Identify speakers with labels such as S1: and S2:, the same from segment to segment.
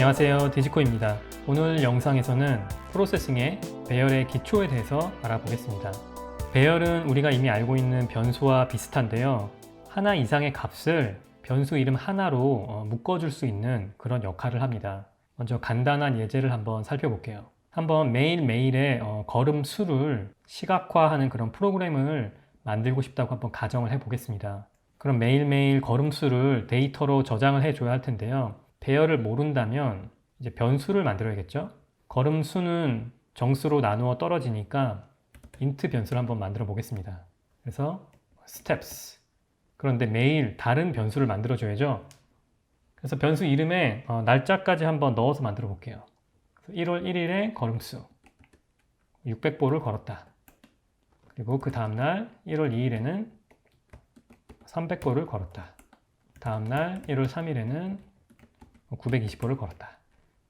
S1: 안녕하세요, 디지코입니다. 오늘 영상에서는 프로세싱의 배열의 기초에 대해서 알아보겠습니다. 배열은 우리가 이미 알고 있는 변수와 비슷한데요. 하나 이상의 값을 변수 이름 하나로 묶어줄 수 있는 그런 역할을 합니다. 먼저 간단한 예제를 한번 살펴볼게요. 한번 매일매일의 걸음 수를 시각화하는 그런 프로그램을 만들고 싶다고 한번 가정을 해보겠습니다. 그럼 매일매일 걸음 수를 데이터로 저장을 해줘야 할 텐데요. 배열을 모른다면 이제 변수를 만들어야겠죠. 걸음 수는 정수로 나누어 떨어지니까 int 변수를 한번 만들어 보겠습니다. 그래서 steps. 그런데 매일 다른 변수를 만들어 줘야죠. 그래서 변수 이름에 날짜까지 한번 넣어서 만들어 볼게요. 1월 1일에 걸음수 600보를 걸었다. 그리고 그 다음날 1월 2일에는 300보를 걸었다. 다음날 1월 3일에는 920보를 걸었다.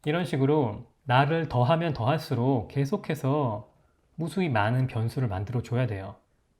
S1: 이런 식으로 날을 더하면 더할수록 계속해서 무수히 많은 변수를 만들어 줘야 돼요.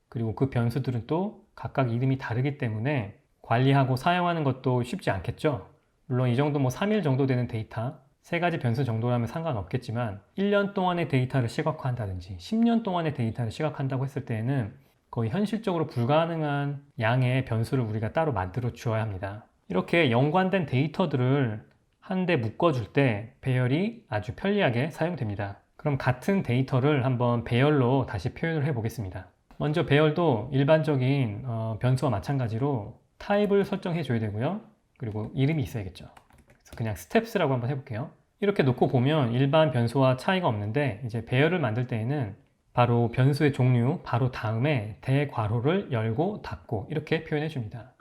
S1: 그리고 그 변수들은 또 각각 이름이 다르기 때문에 관리하고 사용하는 것도 쉽지 않겠죠. 물론 이 정도 3일 정도 되는 데이터, 3가지 변수 정도라면 상관없겠지만 1년 동안의 데이터를 시각화한다든지 10년 동안의 데이터를 시각한다고 했을 때에는 거의 현실적으로 불가능한 양의 변수를 우리가 따로 만들어 주어야 합니다. 이렇게 연관된 데이터들을 한데 묶어줄 때 배열이 아주 편리하게 사용됩니다. 그럼 같은 데이터를 한번 배열로 다시 표현을 해 보겠습니다. 먼저 배열도 일반적인 변수와 마찬가지로 타입을 설정해 줘야 되고요. 그리고 이름이 있어야겠죠. 그래서 그냥 steps라고 한번 해볼게요. 이렇게 놓고 보면 일반 변수와 차이가 없는데 이제 배열을 만들 때에는 바로 변수의 종류 바로 다음에 대괄호를 열고 닫고 이렇게 표현해 줍니다.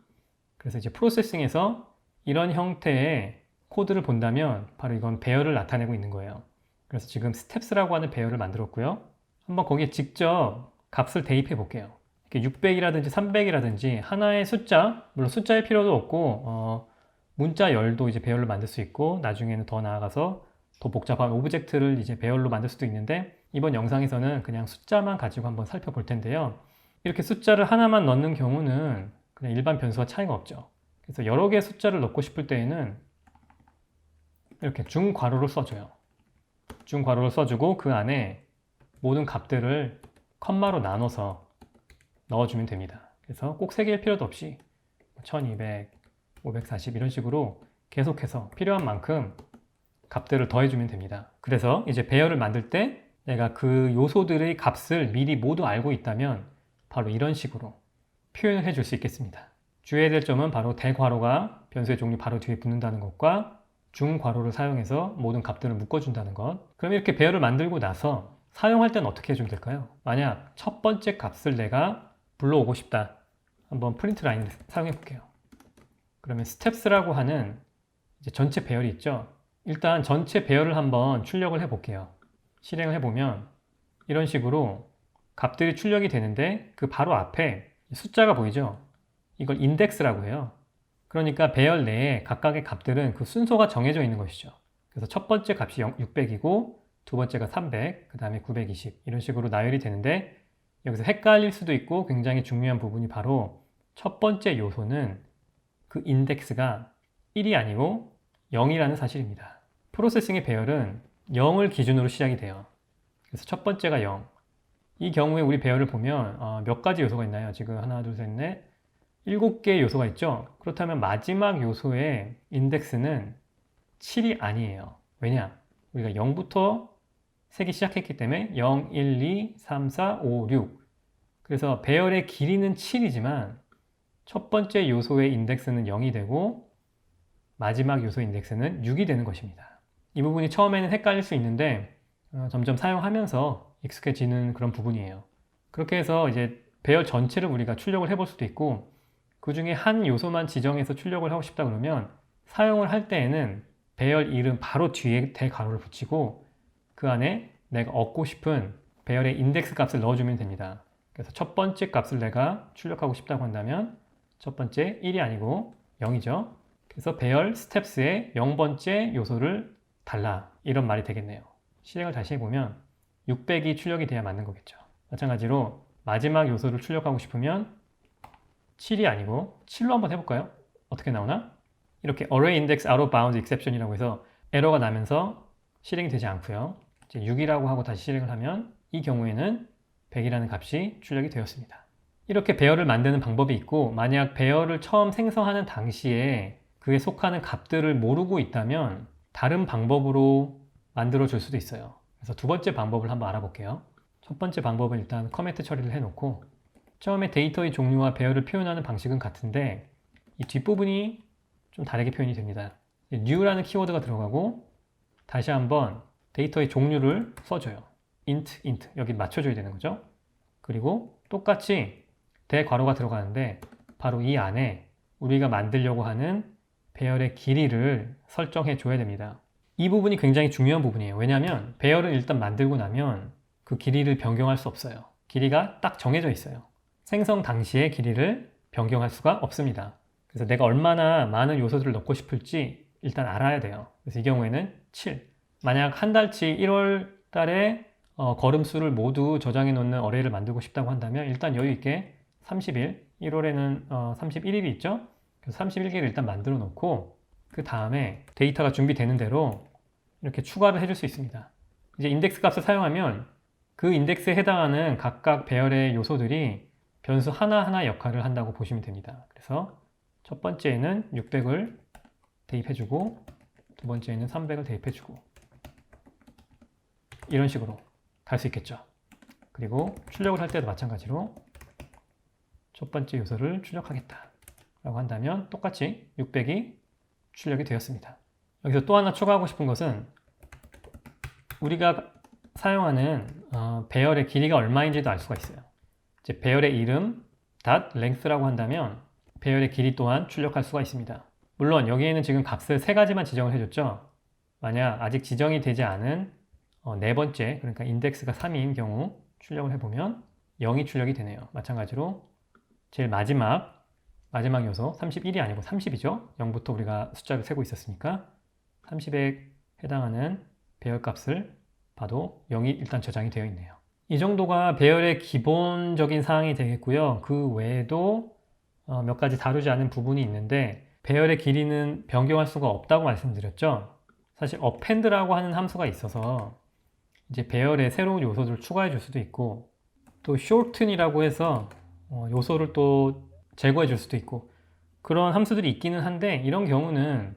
S1: 그래서 이제 프로세싱에서 이런 형태의 코드를 본다면 바로 이건 배열을 나타내고 있는 거예요. 그래서 지금 steps라고 하는 배열을 만들었고요. 한번 거기에 직접 값을 대입해 볼게요. 600이라든지 300이라든지 하나의 숫자, 물론 숫자일 필요도 없고 문자 열도 이제 배열로 만들 수 있고 나중에는 더 나아가서 더 복잡한 오브젝트를 이제 배열로 만들 수도 있는데 이번 영상에서는 그냥 숫자만 가지고 한번 살펴볼 텐데요. 이렇게 숫자를 하나만 넣는 경우는 그냥 일반 변수와 차이가 없죠. 그래서 여러 개의 숫자를 넣고 싶을 때에는 이렇게 중괄호를 써줘요. 중괄호를 써주고 그 안에 모든 값들을 컴마로 나눠서 넣어주면 됩니다. 그래서 꼭 3개일 필요도 없이 1200, 540 이런 식으로 계속해서 필요한 만큼 값들을 더해주면 됩니다. 그래서 이제 배열을 만들 때 내가 그 요소들의 값을 미리 모두 알고 있다면 바로 이런 식으로 표현을 해줄 수 있겠습니다. 주의해야 될 점은 바로 대괄호가 변수의 종류 바로 뒤에 붙는다는 것과 중괄호를 사용해서 모든 값들을 묶어준다는 것. 그럼 이렇게 배열을 만들고 나서 사용할 때는 어떻게 해주면 될까요? 만약 첫 번째 값을 내가 불러오고 싶다. 한번 프린트 라인을 사용해 볼게요. 그러면 steps라고 하는 이제 전체 배열이 있죠. 일단 전체 배열을 한번 출력을 해 볼게요. 실행을 해보면 이런 식으로 값들이 출력이 되는데 그 바로 앞에 숫자가 보이죠? 이걸 인덱스라고 해요. 그러니까 배열 내에 각각의 값들은 그 순서가 정해져 있는 것이죠. 그래서 첫 번째 값이 600이고 두 번째가 300, 그 다음에 920 이런 식으로 나열이 되는데 여기서 헷갈릴 수도 있고 굉장히 중요한 부분이 바로 첫 번째 요소는 그 인덱스가 1이 아니고 0이라는 사실입니다. 프로세싱의 배열은 0을 기준으로 시작이 돼요. 그래서 첫 번째가 0. 이 경우에 우리 배열을 보면 몇 가지 요소가 있나요? 지금 하나, 둘, 셋, 넷 7개의 요소가 있죠. 그렇다면 마지막 요소의 인덱스는 7이 아니에요. 왜냐? 우리가 0부터 세기 시작했기 때문에 0, 1, 2, 3, 4, 5, 6 그래서 배열의 길이는 7이지만 첫 번째 요소의 인덱스는 0이 되고 마지막 요소 인덱스는 6이 되는 것입니다. 이 부분이 처음에는 헷갈릴 수 있는데 점점 사용하면서 익숙해지는 그런 부분이에요. 그렇게 해서 이제 배열 전체를 우리가 출력을 해볼 수도 있고 그 중에 한 요소만 지정해서 출력을 하고 싶다 그러면 사용을 할 때에는 배열 이름 바로 뒤에 대괄호를 붙이고 그 안에 내가 얻고 싶은 배열의 인덱스 값을 넣어주면 됩니다. 그래서 첫 번째 값을 내가 출력하고 싶다고 한다면 첫 번째 1이 아니고 0이죠. 그래서 배열 steps의 0번째 요소를 달라 이런 말이 되겠네요. 실행을 다시 해보면 600이 출력이 돼야 맞는 거겠죠. 마찬가지로 마지막 요소를 출력하고 싶으면 7이 아니고 7로 한번 해볼까요? 어떻게 나오나? 이렇게 array index out of bounds exception이라고 해서 에러가 나면서 실행이 되지 않고요. 이제 6이라고 하고 다시 실행을 하면 이 경우에는 100이라는 값이 출력이 되었습니다. 이렇게 배열을 만드는 방법이 있고, 만약 배열을 처음 생성하는 당시에 그에 속하는 값들을 모르고 있다면 다른 방법으로 만들어 줄 수도 있어요. 그래서 두 번째 방법을 한번 알아볼게요. 첫 번째 방법은 일단 커멘트 처리를 해놓고, 처음에 데이터의 종류와 배열을 표현하는 방식은 같은데 이 뒷부분이 좀 다르게 표현이 됩니다. new라는 키워드가 들어가고, 다시 한번 데이터의 종류를 써줘요. int 여기 맞춰줘야 되는 거죠. 그리고 똑같이 대괄호가 들어가는데 바로 이 안에 우리가 만들려고 하는 배열의 길이를 설정해 줘야 됩니다. 이 부분이 굉장히 중요한 부분이에요. 왜냐하면 배열을 일단 만들고 나면 그 길이를 변경할 수 없어요. 길이가 딱 정해져 있어요. 생성 당시의 길이를 변경할 수가 없습니다. 그래서 내가 얼마나 많은 요소들을 넣고 싶을지 일단 알아야 돼요. 그래서 이 경우에는 7. 만약 한 달치 1월 달에 걸음수를 모두 저장해 놓는 어레이를 만들고 싶다고 한다면 일단 여유 있게 30일, 1월에는 31일이 있죠? 그래서 31개를 일단 만들어 놓고 그 다음에 데이터가 준비되는 대로 이렇게 추가를 해줄 수 있습니다. 이제 인덱스 값을 사용하면 그 인덱스에 해당하는 각각 배열의 요소들이 변수 하나하나 역할을 한다고 보시면 됩니다. 그래서 첫 번째에는 600을 대입해주고, 두 번째에는 300을 대입해주고, 이런 식으로 갈 수 있겠죠. 그리고 출력을 할 때도 마찬가지로 첫 번째 요소를 출력하겠다 라고 한다면 똑같이 600이 출력이 되었습니다. 여기서 또 하나 추가하고 싶은 것은 우리가 사용하는 배열의 길이가 얼마인지도 알 수가 있어요. 이제 배열의 이름 .length라고 한다면 배열의 길이 또한 출력할 수가 있습니다. 물론 여기에는 지금 값을 3가지만 지정을 해줬죠. 만약 아직 지정이 되지 않은 네 번째, 그러니까 인덱스가 3인 경우 출력을 해보면 0이 출력이 되네요. 마찬가지로 제일 마지막 요소 31이 아니고 30이죠. 0부터 우리가 숫자를 세고 있었으니까 30에 해당하는 배열 값을 봐도 0이 일단 저장이 되어 있네요. 이 정도가 배열의 기본적인 사항이 되겠고요. 그 외에도 몇 가지 다루지 않은 부분이 있는데, 배열의 길이는 변경할 수가 없다고 말씀드렸죠. 사실 append라고 하는 함수가 있어서 이제 배열에 새로운 요소들을 추가해 줄 수도 있고, 또 shorten이라고 해서 요소를 또 제거해 줄 수도 있고, 그런 함수들이 있기는 한데 이런 경우는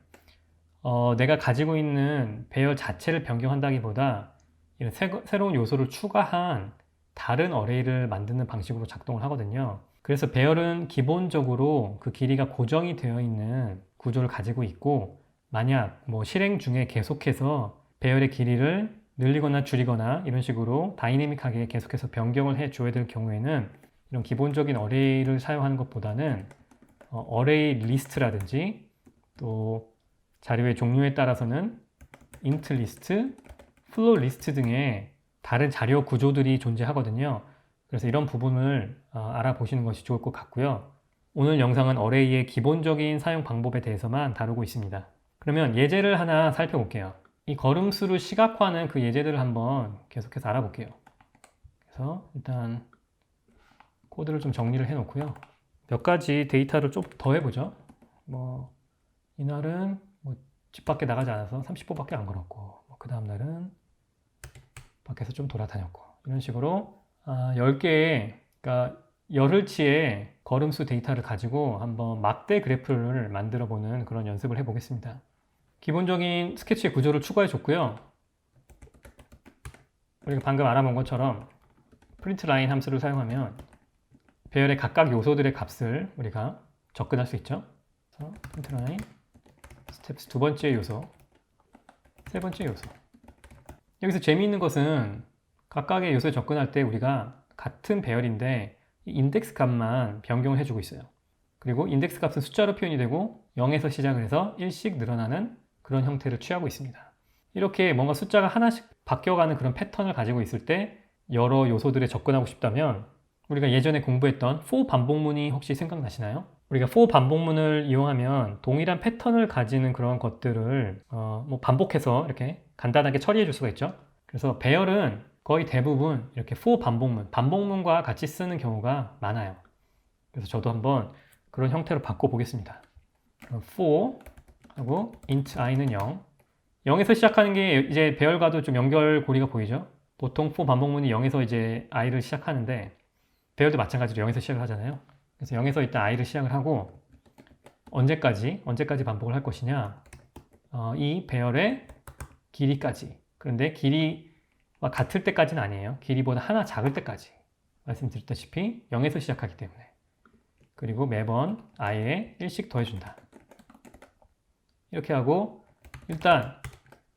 S1: 내가 가지고 있는 배열 자체를 변경한다기보다 이런 새로운 요소를 추가한 다른 어레이를 만드는 방식으로 작동을 하거든요. 그래서 배열은 기본적으로 그 길이가 고정이 되어 있는 구조를 가지고 있고, 만약 실행 중에 계속해서 배열의 길이를 늘리거나 줄이거나 이런 식으로 다이내믹하게 계속해서 변경을 해 줘야 될 경우에는 이런 기본적인 어레이를 사용하는 것보다는 어레이 리스트라든지, 또 자료의 종류에 따라서는 int 리스트, flow 리스트 등의 다른 자료 구조들이 존재하거든요. 그래서 이런 부분을 알아보시는 것이 좋을 것 같고요. 오늘 영상은 어레이의 기본적인 사용 방법에 대해서만 다루고 있습니다. 그러면 예제를 하나 살펴볼게요. 이 걸음수를 시각화하는 그 예제들을 한번 계속해서 알아볼게요. 그래서 일단 코드를 좀 정리를 해 놓고요. 몇 가지 데이터를 좀 더 해보죠. 이날은 집 밖에 나가지 않아서 30분밖에 안 걸었고, 그 다음 날은 밖에서 좀 돌아다녔고, 이런 식으로 10개의, 그러니까 열흘치의 걸음수 데이터를 가지고 한번 막대 그래프를 만들어 보는 그런 연습을 해 보겠습니다. 기본적인 스케치의 구조를 추가해 줬고요. 우리가 방금 알아본 것처럼 printLine 함수를 사용하면 배열의 각각 요소들의 값을 우리가 접근할 수 있죠. 그래서 printLine 스텝스 두 번째 요소, 세 번째 요소. 여기서 재미있는 것은 각각의 요소에 접근할 때 우리가 같은 배열인데 인덱스 값만 변경을 해주고 있어요. 그리고 인덱스 값은 숫자로 표현이 되고 0에서 시작을 해서 1씩 늘어나는 그런 형태를 취하고 있습니다. 이렇게 뭔가 숫자가 하나씩 바뀌어가는 그런 패턴을 가지고 있을 때 여러 요소들에 접근하고 싶다면 우리가 예전에 공부했던 for 반복문이 혹시 생각나시나요? 우리가 for 반복문을 이용하면 동일한 패턴을 가지는 그런 것들을 반복해서 이렇게 간단하게 처리해 줄 수가 있죠. 그래서 배열은 거의 대부분 이렇게 for 반복문과 같이 쓰는 경우가 많아요. 그래서 저도 한번 그런 형태로 바꿔 보겠습니다. for 하고 int i는 0, 0에서 시작하는 게 이제 배열과도 좀 연결고리가 보이죠? 보통 for 반복문이 0에서 이제 i를 시작하는데 배열도 마찬가지로 0에서 시작을 하잖아요. 그래서 0에서 일단 i를 시작을 하고 언제까지 반복을 할 것이냐? 이 배열의 길이까지. 그런데 길이와 같을 때까지는 아니에요. 길이보다 하나 작을 때까지. 말씀드렸다시피 0에서 시작하기 때문에. 그리고 매번 i에 1씩 더해준다. 이렇게 하고 일단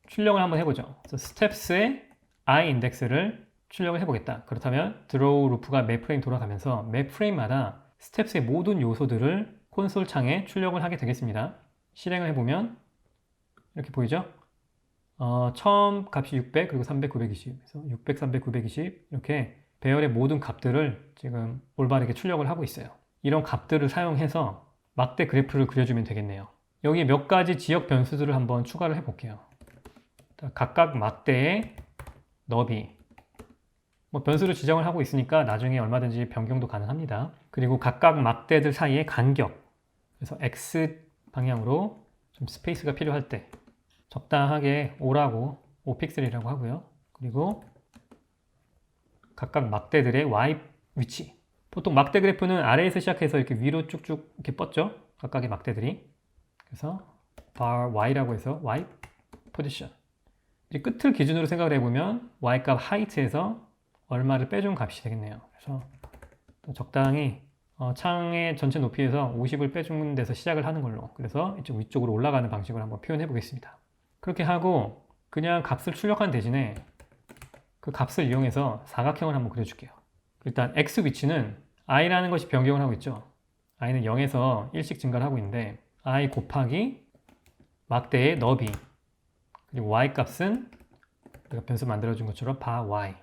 S1: 출력을 한번 해보죠. 그래서 스텝스의 i 인덱스를 출력을 해보겠다. 그렇다면 드로우 루프가 매 프레임 돌아가면서 매 프레임마다 스텝스의 모든 요소들을 콘솔 창에 출력을 하게 되겠습니다. 실행을 해보면 이렇게 보이죠? 처음 값이 600 그리고 300, 920 그래서 600, 300, 920 이렇게 배열의 모든 값들을 지금 올바르게 출력을 하고 있어요. 이런 값들을 사용해서 막대 그래프를 그려주면 되겠네요. 여기 몇 가지 지역 변수들을 한번 추가를 해볼게요. 각각 막대의 너비 변수를 지정을 하고 있으니까 나중에 얼마든지 변경도 가능합니다. 그리고 각각 막대들 사이의 간격 그래서 X 방향으로 좀 스페이스가 필요할 때 적당하게 5 픽셀이라고 하고요. 그리고 각각 막대들의 Y 위치 보통 막대 그래프는 아래에서 시작해서 이렇게 위로 쭉쭉 이렇게 뻗죠. 각각의 막대들이 그래서 bar Y라고 해서 Y position 이 끝을 기준으로 생각을 해보면 Y값 height에서 얼마를 빼준 값이 되겠네요. 그래서 적당히 창의 전체 높이에서 50을 빼준 데서 시작을 하는 걸로 그래서 이쪽 위쪽으로 올라가는 방식으로 한번 표현해 보겠습니다. 그렇게 하고 그냥 값을 출력하는 대신에 그 값을 이용해서 사각형을 한번 그려줄게요. 일단 x 위치는 i라는 것이 변경을 하고 있죠. i는 0에서 1씩 증가를 하고 있는데 i 곱하기 막대의 너비 그리고 y 값은 내가 변수 만들어준 것처럼 bar y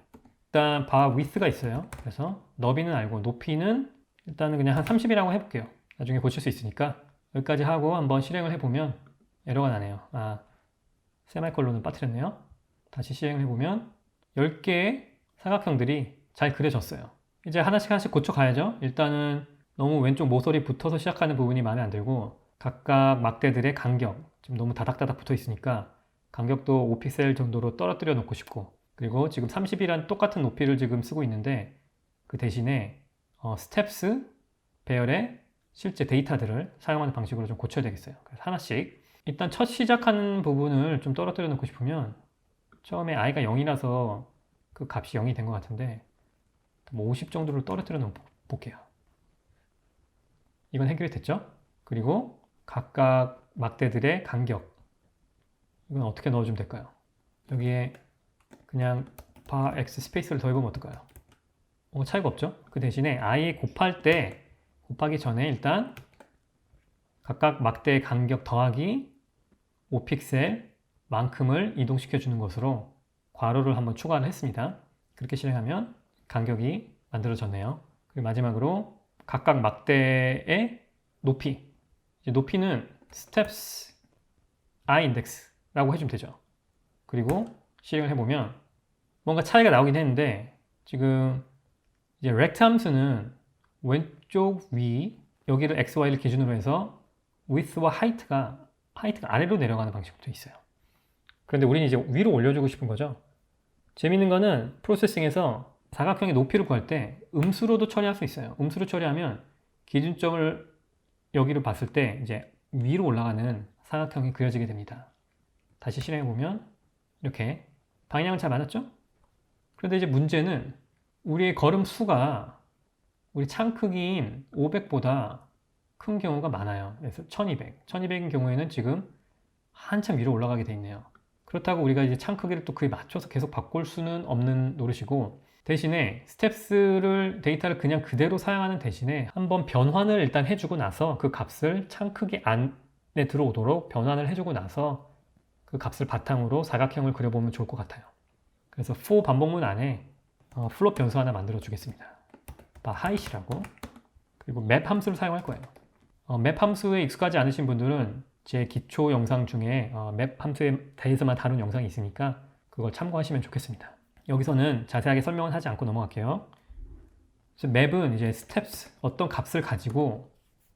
S1: 일단 bar width가 있어요. 그래서 너비는 알고 높이는 일단은 그냥 한 30이라고 해볼게요. 나중에 고칠 수 있으니까 여기까지 하고 한번 실행을 해보면 에러가 나네요. 세마이콜론을 빠뜨렸네요. 다시 실행을 해보면 10개의 사각형들이 잘 그려졌어요. 이제 하나씩 고쳐가야죠. 일단은 너무 왼쪽 모서리 붙어서 시작하는 부분이 마음에 안 들고 각각 막대들의 간격 지금 너무 다닥다닥 붙어 있으니까 간격도 5픽셀 정도로 떨어뜨려 놓고 싶고 그리고 지금 30이란 똑같은 높이를 지금 쓰고 있는데 그 대신에 스텝스 배열의 실제 데이터들을 사용하는 방식으로 좀 고쳐야 되겠어요. 그래서 하나씩 일단 첫 시작하는 부분을 좀 떨어뜨려 놓고 싶으면 처음에 i가 0이라서 그 값이 0이 된 것 같은데 50 정도를 떨어뜨려 놓고 볼게요. 이건 해결이 됐죠? 그리고 각각 막대들의 간격 이건 어떻게 넣어주면 될까요? 여기에 그냥 bar x 스페이스를 더해보면 어떨까요? 차이가 없죠? 그 대신에 i 곱하기 전에 일단 각각 막대의 간격 더하기 5픽셀 만큼을 이동시켜 주는 것으로 괄호를 한번 추가를 했습니다. 그렇게 실행하면 간격이 만들어졌네요. 그리고 마지막으로 각각 막대의 높이 이제 높이는 steps i index라고 해주면 되죠. 그리고 실행을 해보면 뭔가 차이가 나오긴 했는데 지금 이제 rect 함수는 왼쪽 위 여기를 x, y를 기준으로 해서 width와 height가 아래로 내려가는 방식으로 되어 있어요. 그런데 우리는 이제 위로 올려주고 싶은 거죠. 재밌는 거는 프로세싱에서 사각형의 높이를 구할 때 음수로도 처리할 수 있어요. 음수로 처리하면 기준점을 여기로 봤을 때 이제 위로 올라가는 사각형이 그려지게 됩니다. 다시 실행해 보면 이렇게 방향은 잘 맞았죠? 그런데 이제 문제는 우리의 걸음 수가 우리 창 크기인 500보다 큰 경우가 많아요. 그래서 1200. 1200인 경우에는 지금 한참 위로 올라가게 돼 있네요. 그렇다고 우리가 이제 창 크기를 또 그에 맞춰서 계속 바꿀 수는 없는 노릇이고 대신에 스텝스를 데이터를 그냥 그대로 사용하는 대신에 한번 변환을 일단 해주고 나서 그 값을 창 크기 안에 들어오도록 변환을 해주고 나서 그 값을 바탕으로 사각형을 그려보면 좋을 것 같아요. 그래서 for 반복문 안에 플롯 변수 하나 만들어 주겠습니다. height이라고 그리고 map 함수를 사용할 거예요. map 함수에 익숙하지 않으신 분들은 제 기초 영상 중에 map 함수에 대해서만 다룬 영상이 있으니까 그걸 참고하시면 좋겠습니다. 여기서는 자세하게 설명은 하지 않고 넘어갈게요. map은 이제 steps 어떤 값을 가지고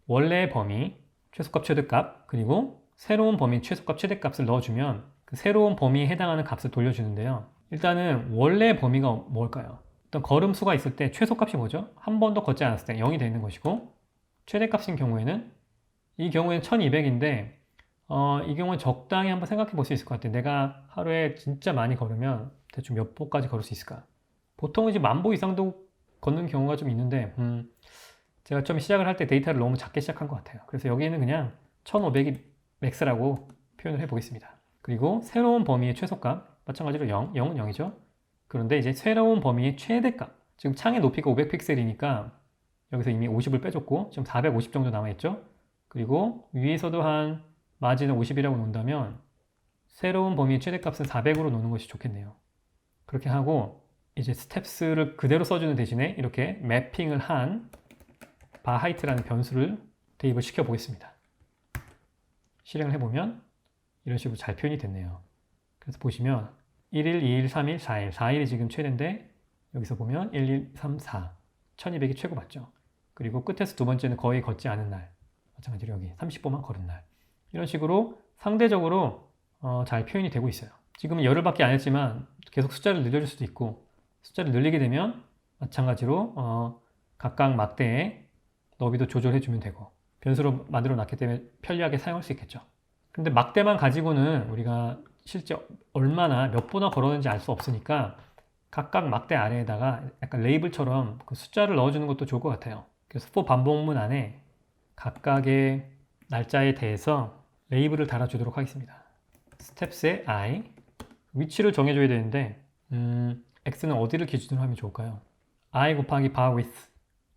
S1: 원래의 범위 최소값 최대값 그리고 새로운 범위 최소값 최대값을 넣어주면 그 그 새로운 범위에 해당하는 값을 돌려주는데요. 일단은 원래 범위가 뭘까요? 일단 걸음수가 있을 때 최소값이 뭐죠? 한 번도 걷지 않았을 때 0이 되는 것이고, 최대값인 경우에는 이 경우에는 1200인데 이 경우에 적당히 한번 생각해 볼 수 있을 것 같아요. 내가 하루에 진짜 많이 걸으면 대충 몇 보까지 걸을 수 있을까? 보통은 이제 10,000보 이상도 걷는 경우가 좀 있는데 제가 좀 시작을 할 때 데이터를 너무 작게 시작한 것 같아요. 그래서 여기에는 그냥 1500이 맥스라고 표현을 해 보겠습니다. 그리고 새로운 범위의 최소값 마찬가지로 0, 0은 0이죠. 그런데 이제 새로운 범위의 최대값, 지금 창의 높이가 500픽셀이니까 여기서 이미 50을 빼줬고 지금 450 정도 남아있죠. 그리고 위에서도 한 마진을 50이라고 놓는다면 새로운 범위의 최대값은 400으로 놓는 것이 좋겠네요. 그렇게 하고 이제 스텝스를 그대로 써주는 대신에 이렇게 매핑을 한 바하이트라는 변수를 대입을 시켜 보겠습니다. 실행을 해보면 이런 식으로 잘 표현이 됐네요. 그래서 보시면 1일, 2일, 3일, 4일 4일이 지금 최대인데 여기서 보면 1, 2, 3, 4 1200이 최고 맞죠. 그리고 끝에서 두 번째는 거의 걷지 않은 날, 마찬가지로 여기 30보만 걸은 날, 이런 식으로 상대적으로 잘 표현이 되고 있어요. 지금은 열흘밖에 안 했지만 계속 숫자를 늘려줄 수도 있고, 숫자를 늘리게 되면 마찬가지로 각각 막대의 너비도 조절해 주면 되고, 변수로 만들어 놨기 때문에 편리하게 사용할 수 있겠죠. 근데 막대만 가지고는 우리가 실제 얼마나 몇 보나 걸었는지 알 수 없으니까 각각 막대 아래에다가 약간 레이블처럼 그 숫자를 넣어주는 것도 좋을 것 같아요. 그래서 for 반복문 안에 각각의 날짜에 대해서 레이블을 달아주도록 하겠습니다. 스텝스의 I, 위치를 정해줘야 되는데 x는 어디를 기준으로 하면 좋을까요? I 곱하기 bar width,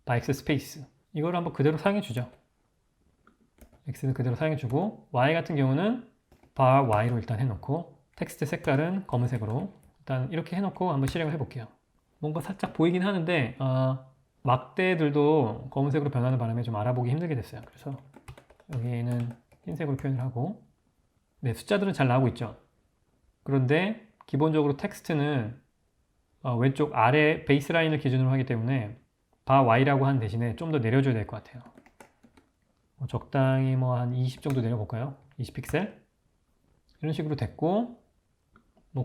S1: by x space, 이걸 한번 그대로 사용해주죠. x는 그대로 사용해주고 y 같은 경우는 bar y로 일단 해놓고 텍스트 색깔은 검은색으로 일단 이렇게 해놓고 한번 실행을 해볼게요. 뭔가 살짝 보이긴 하는데 막대들도 검은색으로 변하는 바람에 좀 알아보기 힘들게 됐어요. 그래서 여기에는 흰색으로 표현을 하고, 네, 숫자들은 잘 나오고 있죠. 그런데 기본적으로 텍스트는 왼쪽 아래 베이스라인을 기준으로 하기 때문에 bar y라고 한 대신에 좀 더 내려줘야 될 것 같아요. 적당히 한 20 정도 내려볼까요? 20픽셀 이런 식으로 됐고,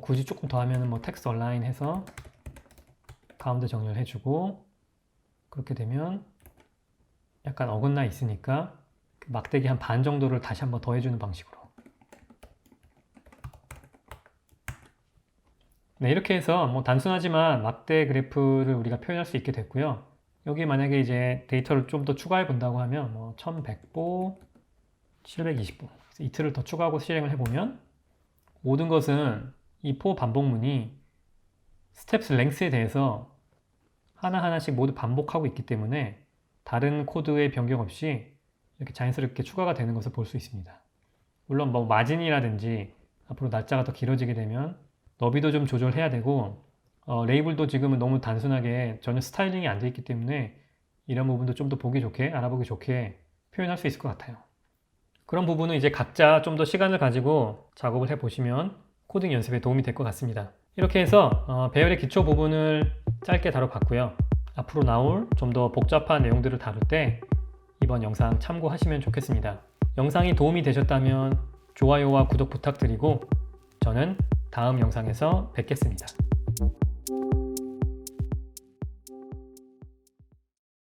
S1: 굳이 조금 더 하면 텍스트 얼라인 해서 가운데 정렬 해주고, 그렇게 되면 약간 어긋나 있으니까 막대기 한 반 정도를 다시 한번 더 해주는 방식으로. 네, 이렇게 해서 단순하지만 막대 그래프를 우리가 표현할 수 있게 됐고요. 여기 만약에 이제 데이터를 좀 더 추가해 본다고 하면 1100보, 720보 이틀을 더 추가하고 실행을 해보면 모든 것은 이 for 반복문이 스텝스 랭스에 대해서 하나하나씩 모두 반복하고 있기 때문에 다른 코드의 변경 없이 이렇게 자연스럽게 추가가 되는 것을 볼 수 있습니다. 물론 마진이라든지 앞으로 날짜가 더 길어지게 되면 너비도 좀 조절해야 되고, 레이블도 지금은 너무 단순하게 전혀 스타일링이 안 돼 있기 때문에 이런 부분도 좀 더 보기 좋게, 알아보기 좋게 표현할 수 있을 것 같아요. 그런 부분은 이제 각자 좀 더 시간을 가지고 작업을 해보시면 코딩 연습에 도움이 될 것 같습니다. 이렇게 해서 배열의 기초 부분을 짧게 다뤄봤고요. 앞으로 나올 좀 더 복잡한 내용들을 다룰 때 이번 영상 참고하시면 좋겠습니다. 영상이 도움이 되셨다면 좋아요와 구독 부탁드리고 저는 다음 영상에서 뵙겠습니다.